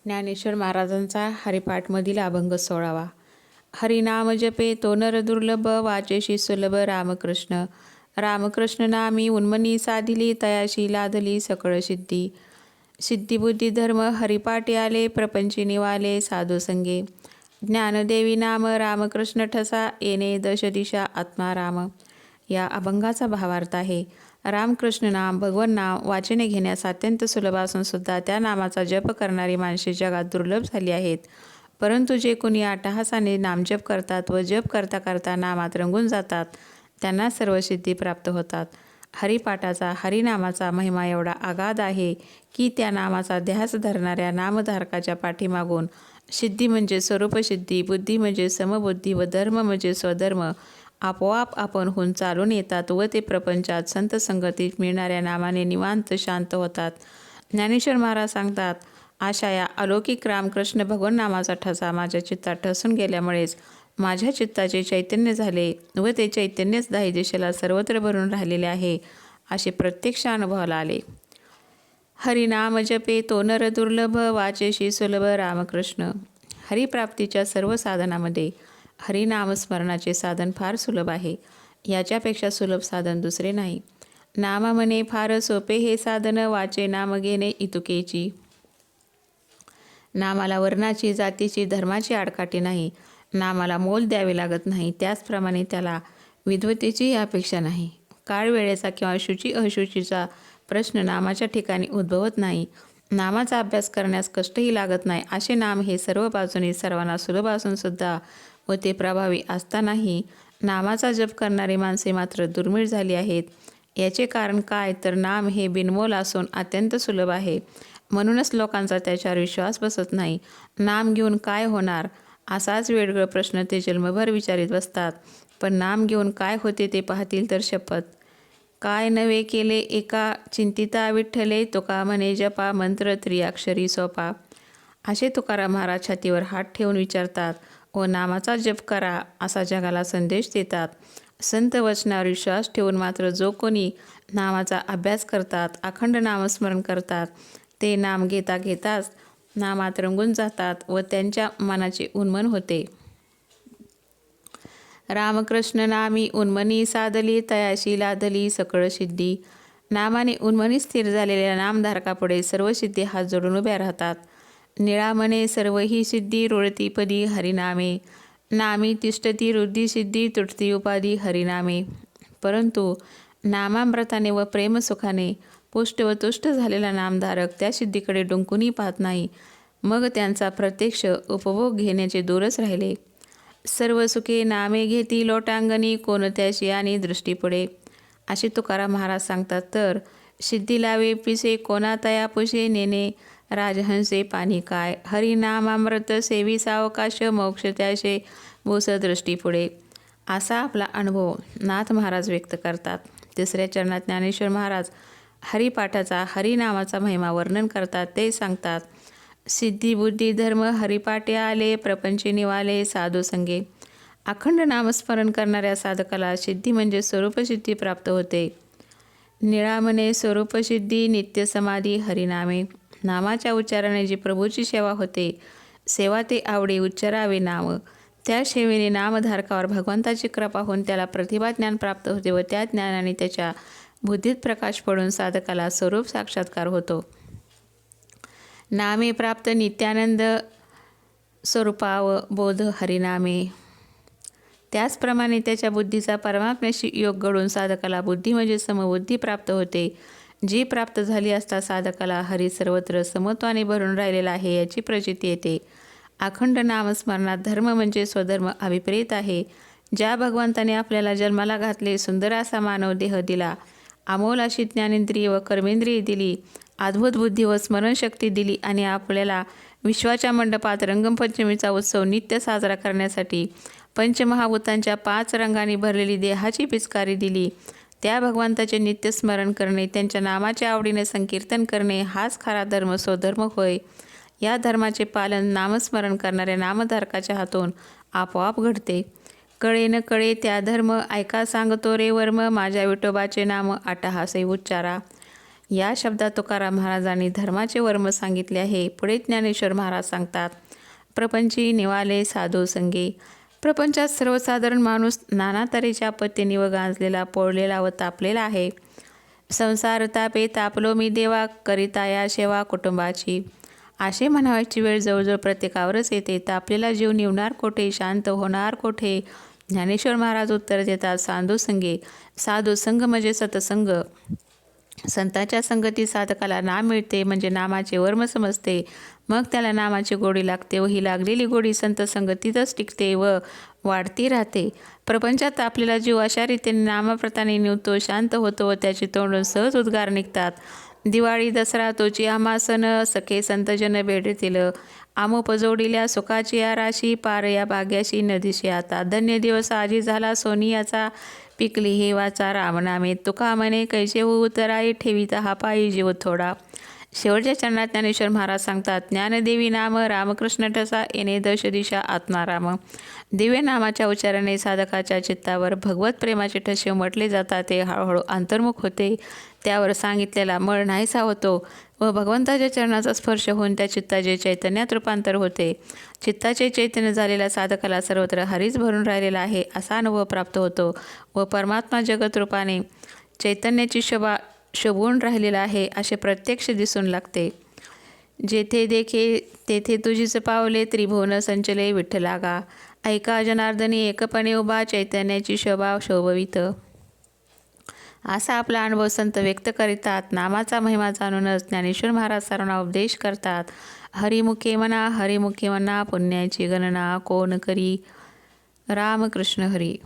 ज्ञानेश्वर महाराजांचा हरिपाठमधील अभंग 16वा. हरिनाम जपे तो नर दुर्लभ, वाचेशी सुलभ रामकृष्ण. रामकृष्ण नामी उन्मनी साधिली, तयाशी लादली सकळ सिद्धी. सिद्धिबुद्धी धर्म हरिपाठी आले, प्रपंची निवाले साधू संगे. ज्ञानदेवी नाम रामकृष्ण ठसा, येणे दश दिशा आत्मा राम. या अभंगाचा भावार्थ आहे, रामकृष्ण नाम भगवन नाम वाचने घेण्यास अत्यंत सुलभ असून सुद्धा त्या नामाचा जप करणारी माणसे जगात दुर्लभ झाली आहेत. परंतु जे कोणी अट्टहासाने नामजप करतात व जप करता करता नामात रंगून जातात, त्यांना सर्व सिद्धी प्राप्त होतात. हरिपाठाचा हरिनामाचा महिमा एवढा अगाध आहे की त्या नामाचा ध्यास धरणाऱ्या नामधारकाच्या पाठीमागून सिद्धी म्हणजे स्वरूपसिद्धी, बुद्धी म्हणजे समबुद्धी व धर्म म्हणजे स्वधर्म आपोआप आपण होऊन चालून येतात व ते प्रपंचात संत संगतीत मिळणाऱ्या नामाने निवांत शांत होतात. ज्ञानेश्वर महाराज सांगतात, अशा या अलौकिक रामकृष्ण भगवान नामाचा ठसा माझ्या चित्तात ठसून गेल्यामुळेच माझ्या चित्ताचे चैतन्य झाले व ते चैतन्यच दाही दिशेला सर्वत्र भरून राहिलेले आहे, असे प्रत्यक्ष अनुभवाला आले. हरिनाम जपे तो नर दुर्लभ, वाचेशी सुलभ रामकृष्ण. हरिप्राप्तीच्या सर्व साधनामध्ये हरिनामस्मरणाचे साधन फार सुलभ आहे. याच्यापेक्षा सुलभ साधन दुसरे नाही. नामा म्हणे फार सोपे हे साधन, वाचे नाम घेणे इतुकेची. नामाला वर्णाची, जातीची, धर्माची आडकाठी नाही. नामाला मोल द्यावे लागत नाही. त्याचप्रमाणे त्याला विद्वतेची अपेक्षा नाही. काळ वेळेचा किंवा शुची अशुचीचा प्रश्न नामाच्या ठिकाणी उद्भवत नाही. नामाचा अभ्यास करण्यास कष्टही लागत नाही. असे नाम हे सर्व बाजूने सर्वांना सुलभ असून सुद्धा व ते प्रभावी असतानाही नामाचा जप करणारी माणसे मात्र दुर्मिळ झाली आहेत. याचे कारण काय तर नाम हे बिनमोल असून अत्यंत सुलभ आहे. म्हणूनच लोकांचा त्याच्यावर विश्वास बसत नाही. नाम घेऊन काय होणार असाच वेगवेगळा प्रश्न ते जन्मभर विचारित बसतात. पण नाम घेऊन काय होते ते पाहतील तर शपथ. काय नवे केले एका चिंतिता विठ्ठले, तुका म्हणे जपा मंत्र त्रिअक्षरी सोपा. असे तुकाराम महाराज छातीवर हात ठेवून विचारतात व नामाचा जप करा असा जगाला संदेश देतात. संत वचनावर विश्वास ठेवून मात्र जो कोणी नामाचा अभ्यास करतात, अखंड नामस्मरण करतात, ते नाम घेता घेताच नामात रंगून जातात व त्यांच्या मनाचे उन्मन होते. रामकृष्ण नामी उन्मनी साधली, तयाशी लादली सकळ सिद्धी. नामाने उन्मनी स्थिर झालेल्या नामधारकापुढे सर्व सिद्धी हात जोडून उभ्या राहतात. निळा म्हणे सर्व ही सिद्धी, रुळती पदी हरिनामे. नामी तिष्ठती रुद्धी सिद्धी, तुटती उपाधी हरिनामे. परंतु नामामृताने व प्रेमसुखाने पुष्ट व तुष्ट झालेला नामधारक त्या सिद्धीकडे डुंकूनही पाहत नाही. मग त्यांचा प्रत्यक्ष उपभोग घेण्याचे दूरच राहिले. सर्व सुखे नामे घेती लोटांगणी, कोणत्याशी आणि दृष्टीपुढे. असे तुकाराम महाराज सांगतात तर सिद्धी लावे पिसे, कोणा तया पुसे नेणे राजहंसे पाणी काय. हरिनामामृत सेवी सावकाश, मोक्ष त्याशे बोस दृष्टीपुढे. असा आपला अनुभव नाथ महाराज व्यक्त करतात. तिसऱ्या चरणात ज्ञानेश्वर महाराज हरिपाठाचा हरिनामाचा महिमा वर्णन करतात. ते सांगतात, सिद्धी बुद्धी धर्म हरिपाठी आले, प्रपंची निवाले साधू संगे. अखंड नामस्मरण करणाऱ्या साधकाला सिद्धी म्हणजे स्वरूपसिद्धी प्राप्त होते. निळा म्हणे स्वरूपसिद्धी, नित्य समाधी हरिनामे. नामाच्या उच्चाराने जी प्रभूची सेवा होते, सेवा ते आवडी उच्चारावे नाम. त्या सेवेने नामधारकावर भगवंताची कृपा होऊन त्याला प्रतिभा ज्ञान प्राप्त होते व त्या ज्ञानाने त्याच्या बुद्धीत प्रकाश पडून साधकाला स्वरूप साक्षात्कार होतो. नामे प्राप्त नित्यानंद स्वरूपाव बोध हरिनामे. त्याचप्रमाणे त्याच्या बुद्धीचा परमात्म्याशी योग घडून साधकाला बुद्धी म्हणजे समबुद्धी प्राप्त होते. जी प्राप्त झाली असता साधकाला हरी सर्वत्र समत्वाने भरून राहिलेला आहे याची प्रचिती येते. अखंड नामस्मरणात धर्म म्हणजे स्वधर्म अभिप्रेत आहे. ज्या भगवंताने आपल्याला जन्माला घातले, सुंदर असा मानव देह दिला, अमोल अशी ज्ञानेंद्रिय व कर्मेंद्रिय दिली, अद्भुत बुद्धी व स्मरणशक्ती दिली आणि आपल्याला विश्वाच्या मंडपात रंगपंचमीचा उत्सव नित्य साजरा करण्यासाठी पंचमहाभूतांच्या 5 रंगांनी भरलेली देहाची पिचकारी दिली, त्या भगवंताचे नित्य स्मरण करणे, त्यांच्या नामाच्या आवडीने संकीर्तन करणे हाच खरा धर्म स्वधर्म होय. या धर्माचे पालन नामस्मरण करणाऱ्या नामधारकाच्या हातून आपोआप घडते. कळे न कळे त्या धर्म, ऐका सांगतो रे वर्म, माझ्या विठोबाचे नाम अट्टहासे उच्चारा. या शब्दात तुकाराम महाराजांनी धर्माचे वर्म सांगितले आहे. पुढे ज्ञानेश्वर महाराज सांगतात, प्रपंची निवाले साधू संगे. प्रपंचात सर्वसाधारण माणूस नाना तऱ्हेच्या आपत्तींनी व गांजलेला, पोळलेला व तापलेला आहे. संसार तापे तापलो मी देवा, करिता या सेवा कुटुंबाची. असे म्हणावयाची वेळ जवळजवळ प्रत्येकावरच येते. तापलेला जीव निवणार कोठे, शांत होणार कोठे? ज्ञानेश्वर महाराज उत्तर देतात, साधू संगे. साधू संघ म्हणजे सतसंग. संतांच्या संगती साधकाला नाम मिळते, म्हणजे नामाचे वर्म समजते. मग त्याला नामाची गोडी लागते व ही लागलेली गोडी संत संगतीतच टिकते व वाढती राहते. प्रपंचात आपल्याला जीव अशा रीतीने नामप्रताने निवतो, शांत होतो व त्याची तोंडून सहज उद्गार निघतात. दिवाळी दसरा तोची आम्हा सण, सखे संतजन भेटतील. आमोपजोडिल्या सुखाची या राशी, पार या भाग्याशी नदीशी आता. धन्य दिवस आजी झाला सोनियाचा, पिकली हे वाचा रामनामे. तुका म्हणे कैसे होऊ तराई, ठेवीता हा पायी जीव थोडा. शेवटच्या चरणात ज्ञानेश्वर महाराज सांगतात, ज्ञानदेवी नाम रामकृष्ण ठसा, येणे दश दिशा आत्माराम. दिव्य नामाच्या उच्चाराने साधकाच्या चित्तावर भगवत प्रेमाचे ठसे उमटले जातात. ते हळूहळू अंतर्मुख होते. त्यावर सांगितलेला मळ नाहीसा होतो व भगवंताच्या चरणाचा स्पर्श होऊन त्या चित्ताचे चैतन्यात रूपांतर होते. चित्ताचे चैतन्य झालेल्या साधकाला सर्वत्र हरीच भरून राहिलेला आहे असा अनुभव प्राप्त होतो व परमात्मा जगत रूपाने चैतन्याची शोभून राहिलेला आहे असे प्रत्यक्ष दिसून लागते. जेथे देखे तेथे तुझीच पावले, त्रिभुवन संचले विठ्ठलागा. ऐका जनार्दनी एकपणे उभा, चैतन्याची शोभा शोभवित. असा आपला अनुभव संत व्यक्त करीतात. नामाचा महिमा जाणूनच ज्ञानेश्वर महाराज सर्वांना उपदेश करतात. हरिमुखे म्हणा, हरिमुखे म्हणा, पुण्याची गणना कोण करी. रामकृष्ण हरी.